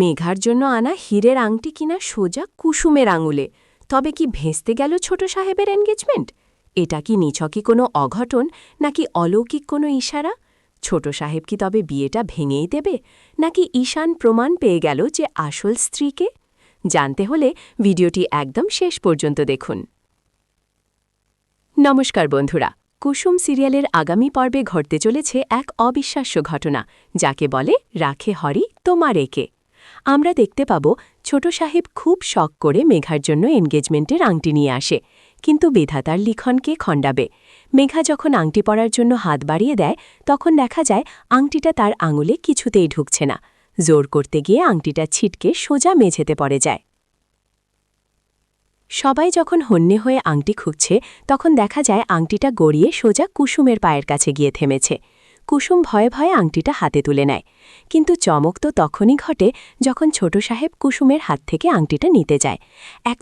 মেঘার জন্য আনা হীরের আংটি কিনা সোজা কুসুমের আঙুলে। তবে কি ভেস্তে গেল ছোট সাহেবের এনগেজমেন্ট? এটা কি নিছকই কোনো অঘটন, নাকি অলৌকিক কোনো ইশারা? ছোট সাহেব কি তবে বিয়েটা ভেঙেই দেবে, নাকি ঈশান প্রমাণ পেয়ে গেল যে আসল স্ত্রীকে? জানতে হলে ভিডিওটি একদম শেষ পর্যন্ত দেখুন। নমস্কার বন্ধুরা, কুসুম সিরিয়ালের আগামী পর্বে ঘটতে চলেছে এক অবিশ্বাস্য ঘটনা, যাকে বলে রাখে হরি তোমার একে। আমরা দেখতে পাব ছোট সাহেব খুব শখ করে মেঘার জন্য এনগেজমেন্টের আংটি নিয়ে আসে, কিন্তু বিধাতার লিখনকে খণ্ডাবে। মেঘা যখন আংটি পরার জন্য হাত বাড়িয়ে দেয়, তখন দেখা যায় আংটিটা তার আঙুলে কিছুতেই ঢুকছে না। জোর করতে গিয়ে আংটিটা ছিটকে সোজা মেঝেতে পড়ে যায়। সবাই যখন হন্যে হয়ে আংটি খুঁজছে, তখন দেখা যায় আংটিটা গড়িয়ে সোজা কুসুমের পায়ের কাছে গিয়ে থেমেছে। কুসুম ভয়ে ভয়ে আংটিটা হাতে তুলে নেয়, কিন্তু চমক তো তখনই ঘটে যখন ছোট সাহেব কুসুমের হাত থেকে আংটিটা নিতে যায়। এক